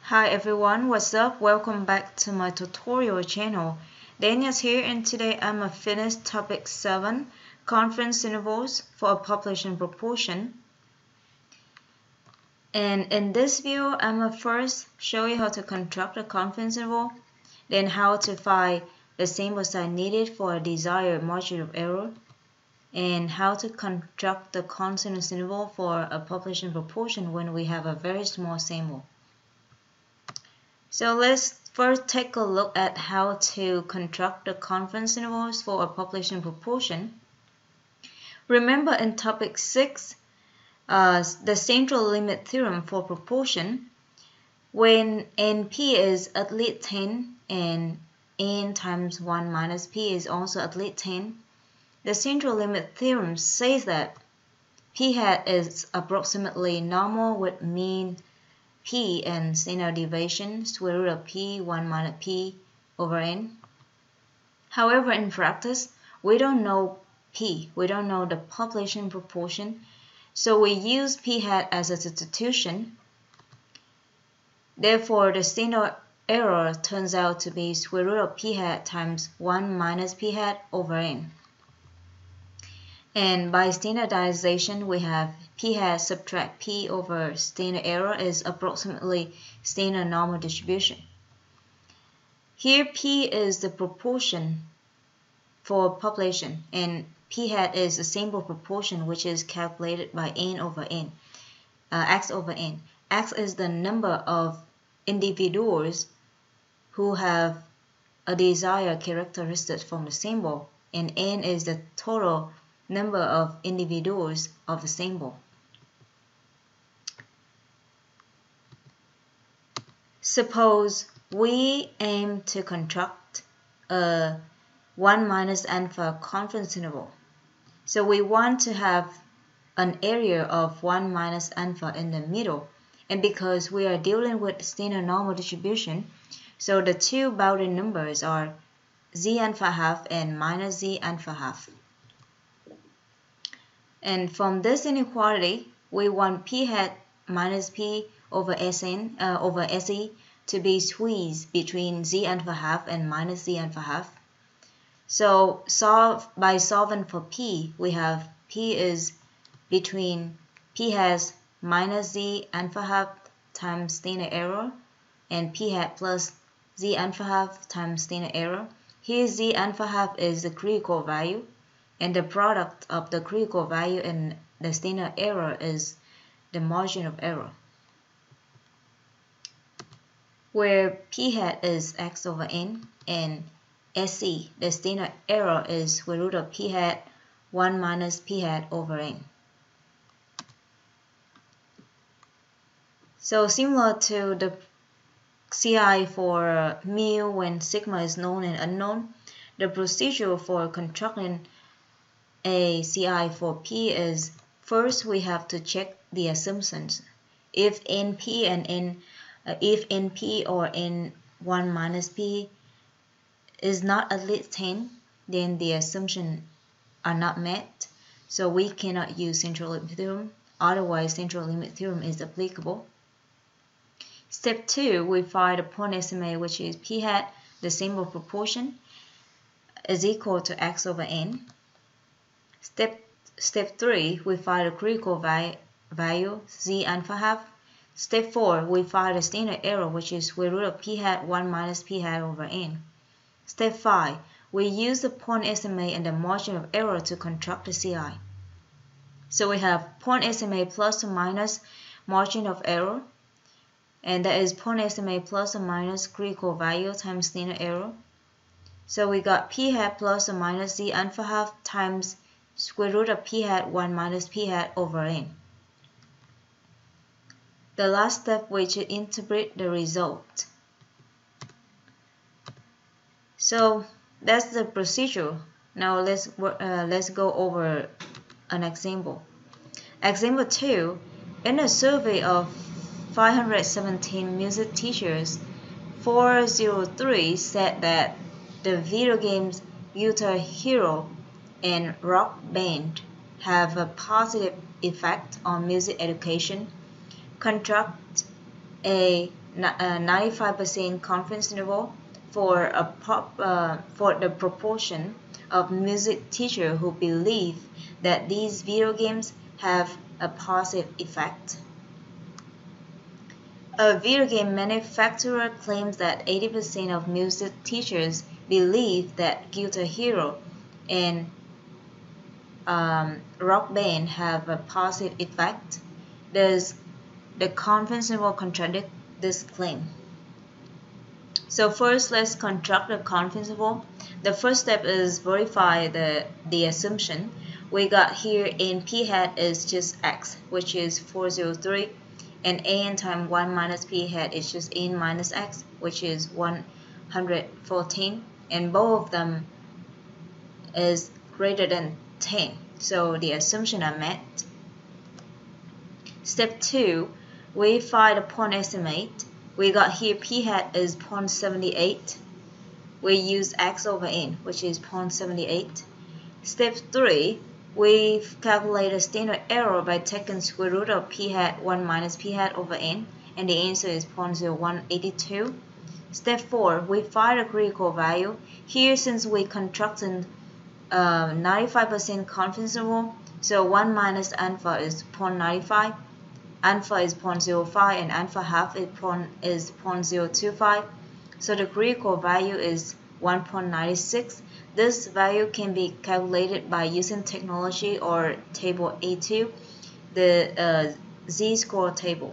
Hi everyone, what's up? Welcome back to my tutorial channel. Daniel's here and today I'm gonna finish topic 7, confidence intervals for a population proportion. And in this video, I'm gonna first show you how to construct a confidence interval, then how to find the sample size needed for a desired margin of error, and how to construct the confidence interval for a population proportion when we have a very small sample. So let's first take a look at how to construct the confidence intervals for a population proportion. Remember in topic 6, the central limit theorem for proportion, when NP is at least 10 and n times 1 minus p is also at least 10, the central limit theorem says that p hat is approximately normal with mean p and standard deviation square root of p 1 minus p over n. However, in practice, we don't know p. We don't know the population proportion, so we use p hat as a substitution. Therefore, the standard error turns out to be square root of p hat times 1 minus p hat over n. And by standardization, we have p hat subtract p over standard error is approximately standard normal distribution. Here, p is the proportion for population, and p hat is the sample proportion, which is calculated by n over n, x over n. X is the number of individuals who have a desired characteristic from the sample, and n is the total number of individuals of the sample. Suppose we aim to construct a 1 minus alpha confidence interval. So we want to have an area of 1 minus alpha in the middle. And because we are dealing with standard normal distribution, so the two boundary numbers are z alpha half and minus z alpha half. And from this inequality, we want p hat minus p over Sn over Se to be squeezed between z alpha half and minus z alpha half. So by solving for p, we have p is between p has minus z alpha half times standard error and p hat plus z alpha half times standard error. Here z alpha half is the critical value, and the product of the critical value and the standard error is the margin of error, where p hat is x over n and SE, the standard error is square root of p hat 1 minus p hat over n. So similar to the CI for mu when sigma is known and unknown, the procedure for constructing a CI for p is first we have to check the assumptions. If np or n1 minus p is not at least 10, then the assumptions are not met, so we cannot use central limit theorem. Otherwise, central limit theorem is applicable. Step 2, we find the point estimate, which is p hat, the sample proportion, is equal to x over n. Step 3, we find the critical value, z alpha half. Step 4, we find the standard error, which is square root of p hat 1 minus p hat over n. Step 5, we use the point estimate and the margin of error to construct the CI. So we have point estimate plus or minus margin of error, and that is point estimate plus or minus critical value times standard error. So we got p hat plus or minus z alpha half times square root of p hat 1 minus p hat over n. The last step, we should interpret the result. So that's the procedure. Now let's go over an example. Example 2, in a survey of 517 music teachers, 403 said that the video games Guitar Hero and Rock Band have a positive effect on music education. Construct a 95% confidence interval for the proportion of music teachers who believe that these video games have a positive effect. A video game manufacturer claims that 80% of music teachers believe that Guitar Hero and Rock Band have a positive effect. Does the confidence interval contradict this claim? So first, let's construct the confidence interval. The first step is verify the assumption. We got here in p hat is just x, which is 403, and n times 1 minus p hat is just n minus x, which is 114, and both of them is greater than 10. So the assumption are met. Step 2, we find a point estimate. We got here p hat is 0.78. We use x over n, which is 0.78. Step 3, we calculate a standard error by taking square root of p hat 1 minus p hat over n, and the answer is 0.0182. Step 4, we find a critical value. Here, since we constructed 95% confidence interval, so 1 minus alpha is 0.95. Alpha is 0.05 and alpha half is 0.025. So the critical value is 1.96. This value can be calculated by using technology or table A2, the z-score table.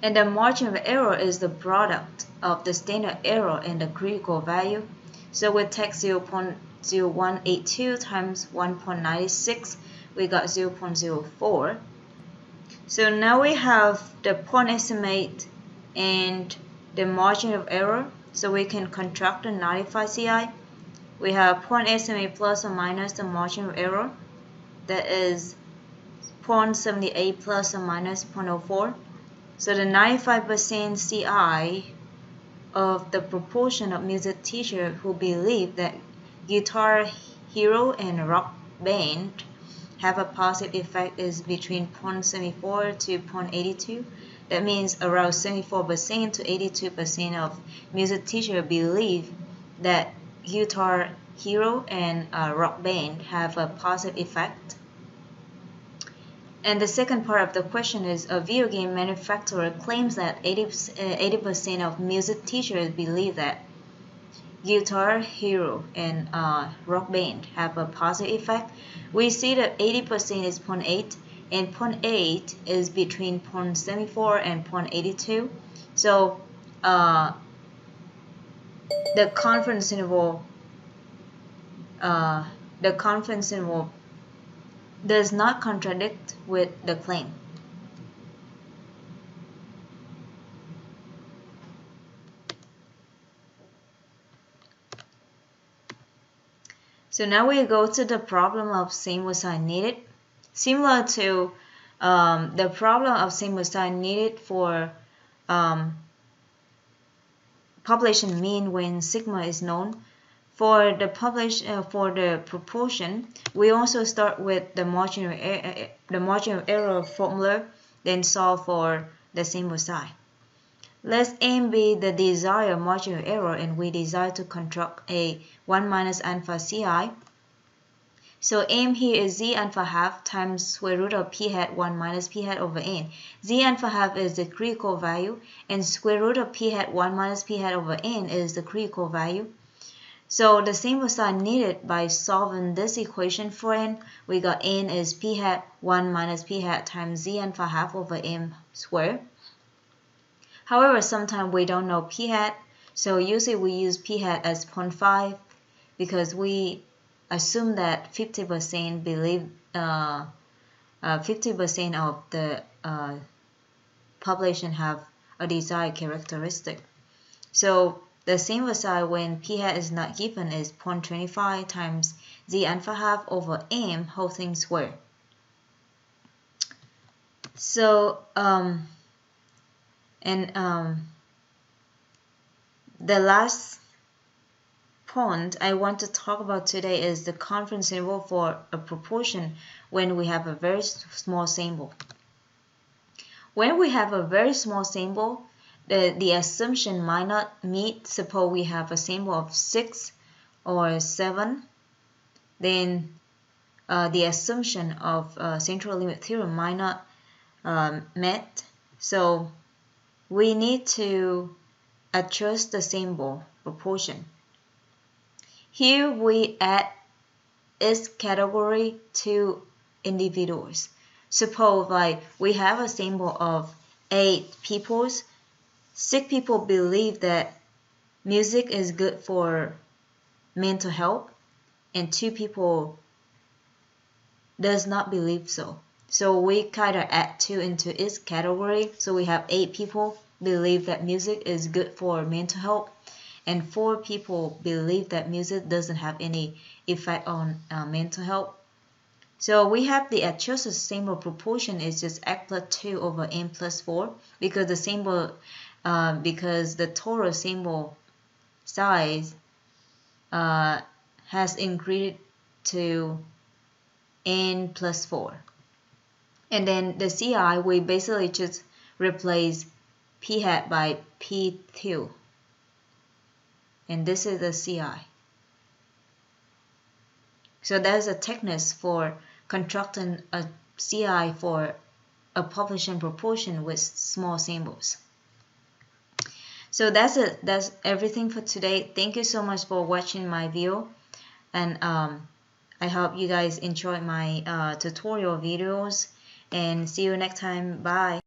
And the margin of error is the product of the standard error and the critical value. So we take 0.0182 times 1.96, we got 0.04. So now we have the point estimate and the margin of error, so we can construct the 95 CI. We have point estimate plus or minus the margin of error, that is 0.78 plus or minus 0.04. So the 95% CI of the proportion of music teachers who believe that Guitar Hero and Rock Band have a positive effect is between 0.74 to 0.82. That means around 74% to 82% of music teachers believe that Guitar Hero and Rock Band have a positive effect. And the second part of the question is, a video game manufacturer claims that 80% of music teachers believe that Guitar Hero and Rock Band have a positive effect. We see that 80% is 0.8 and 0.8 is between 0.74 and 0.82. So the confidence interval does not contradict with the claim. So now we go to the problem of sample size needed. Similar to the problem of sample size needed for population mean when sigma is known. For the proportion, we also start with the margin of error formula, then solve for the sample size. Let M be the desired margin of error, and we desire to construct a 1 minus alpha CI. So M here is z alpha half times square root of p hat 1 minus p hat over n. Z alpha half is the critical value, and square root of p hat 1 minus p hat over n is the critical value. So the sample size needed by solving this equation for n, we got n is p hat 1 minus p hat times z alpha half over m squared. However, sometimes we don't know p hat, so usually we use p hat as 0.5 because we assume that 50% believe 50% of the population have a desired characteristic. So the sample size when p hat is not given is 0.25 times z alpha half over m whole thing squared. So the last point I want to talk about today is the confidence interval for a proportion when we have a very small sample. When we have a very small symbol, the assumption might not meet. Suppose we have a symbol of 6 or 7, then the assumption of central limit theorem might not met. So we need to adjust the symbol proportion. Here we add its category to individuals. Suppose like we have a symbol of 8 people. 6 people believe that music is good for mental health, and 2 people does not believe so. So we kind of add 2 into its category. So we have 8 people believe that music is good for mental health, and 4 people believe that music doesn't have any effect on mental health. So we have the adjusted symbol proportion is just x plus 2 over n plus 4, because the symbol, because the total symbol size has increased to n plus 4. And then the CI, we basically just replace p hat by p2. And this is the CI. So that's a technique for constructing a CI for a population proportion with small symbols. So that's it. That's everything for today. Thank you so much for watching my video, and I hope you guys enjoyed my tutorial videos, and see you next time. Bye.